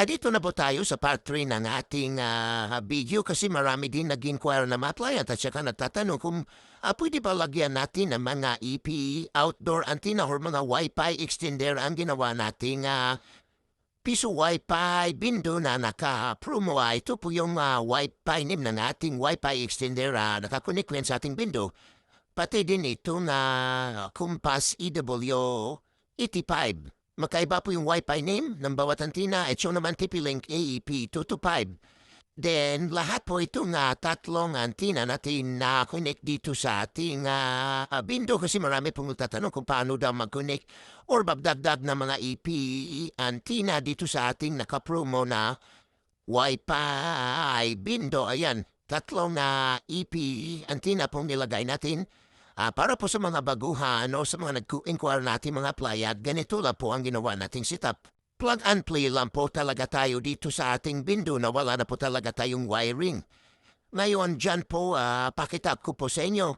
Dito na po tayo sa part 3 ng ating video kasi marami din nag-inquire na ma-apply at saka nagtatanong kung pwede ba lagyan natin ng mga EP, outdoor antenna or mga Wi-Fi extender ang ginawa nating PISO Wi-Fi VENDO na naka-promo. Ito po yung Wi-Fi name ng ating Wi-Fi extender nakakonect sa ating VENDO. Pati din ito na Compass EW85. Magkaiba po yung Wi-Fi name ng bawat antenna. Ito naman TP-Link AEP225. Then, lahat po itong tatlong antenna natin na connect dito sa ating VENDO kasi marami pong tatanong kung paano daw mag-connect or babdagdag na mga EP antenna dito sa ating nakapromo na Wi-Fi VENDO. Ayan, tatlong na EP antenna pong nilagay natin. Para po sa mga baguhan o sa mga nag-inquire natin mga playad, ganito lang po ang ginawa nating setup. Plug and play lang po talaga tayo dito sa ating VENDO na wala na po talaga tayong wiring. Ngayon dyan po, pakitap ko po sa inyo.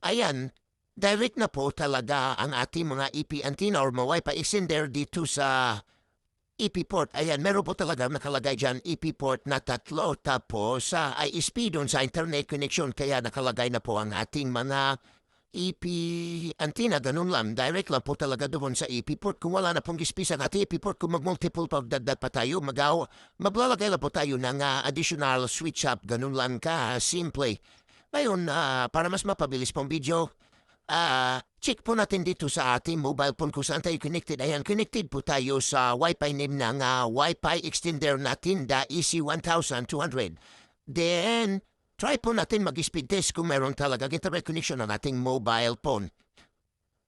Ayan, direct na po talaga ang ating mga EP antenna or mga Wi-Fi extender dito sa EP port. Ayan, meron po talaga nakalagay dyan EP port na tatlo. Tapos ay speed on sa internet connection kaya nakalagay na po ang ating mga EP antenna. Ganun lang, direct lang po talaga doon sa EP port. Kung wala na pong gispisa ng ating EP port, kung mag-multiple pagdagdag pa tayo, maglalagay lang po tayo ng additional switch up. Ganun lang ka, simple. Ngayon, para mas mapabilis pong video, check po natin dito sa ating mobile phone kung saan tayo connected. Ayan, connected po tayo sa Wi-Fi name ng Wi-Fi extender natin, the EC1200. Then, try po natin mag-speed test kung meron talaga internet connection na nating mobile phone.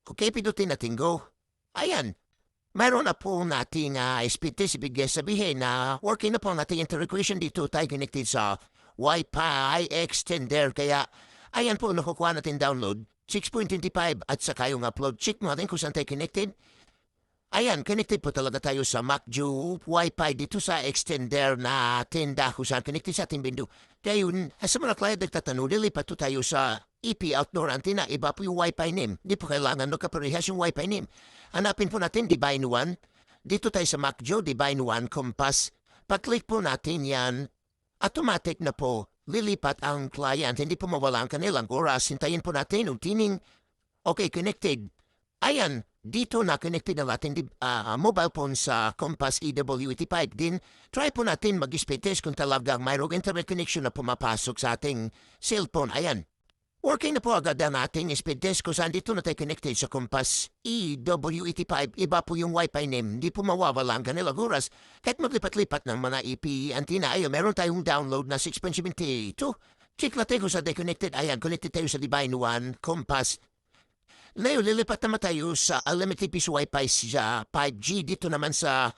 Okay, pidutin natin go. Ayan, meron na po nating speed test. Ibig sabihin na working na po nating internet connection dito tayo connected sa Wi-Fi extender. Kaya, ayan po, nakukuha natin download 6.25 at saka yung upload. Check mo natin kung saan tayo connected. Ayan, connected po talaga tayo sa MacJu Wi-Fi dito sa extender na tenda kung saan connected sa ating VENDO. Kaya yun, sa mga client nagtatanong, lilipat po tayo sa EP outdoor antenna. Iba po yung Wi-Fi name. Di po kailangan kaparehas yung Wi-Fi name. Hanapin po natin Divine 1. Dito tayo sa MacJu, Divine 1 Compass. Pag-click po natin yan, automatic na po lilipat ang client, hindi po mawala ang kanilang oras. Hintayin po natin yung tining. Okay, connected. Ayan, dito na connected na natin mobile phone sa Compass EW85. Din, try po natin mag-speed test kung talagang mayroong internet connection na pumapasok sa ating cellphone. Ayan, working na po agad ang ating speed test kung saan dito na tayo connected sa Compass EW85. Iba po yung Wi-Fi name. Hindi po mawawala ang kanilang oras. Kahit maglipat-lipat ng mga EP antenna, ayun, meron tayong download na 6.72. Check natin kung saan tayo connected. Ayan, connected tayo sa Divine 1 Compass. Ngayon, lilipat naman tayo sa Unlimited Piece Wi-Fi sa 5G. Dito naman sa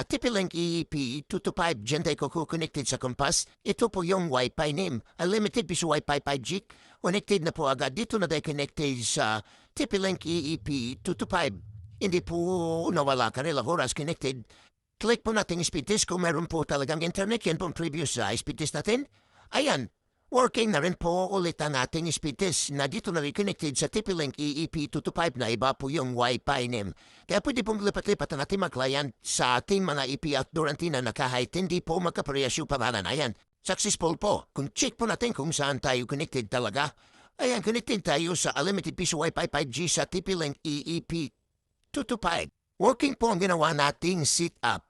TP-Link EEP225, dyan tayo connected sa Compass. Ito po yung Wi-Fi name. Unlimited Piece Wi-Fi 5G. Connected na po agad. Dito na tayo connected sa TP-Link EEP225. Hindi po nawala kanilang oras connected. Click po natin speed test kung meron po talagang internet. Yan po previous speed test natin. Ayan. Working na rin po ulit ang ating speed test na dito na rin connected sa TP-Link EEP225 na iba po yung Wi-Fi name. Kaya pwede pong lipat-lipat ang ating mga client sa ating mga EP outdoor antenna na kahit hindi po magkaparehas yung pangalan. Ayan, successful po. Kung check po natin kung saan tayo connected talaga. Ayan, connected tayo sa Unlimited Piece Wi-Fi 5G sa TP-Link EEP225. Working po ang ginawa nating setup.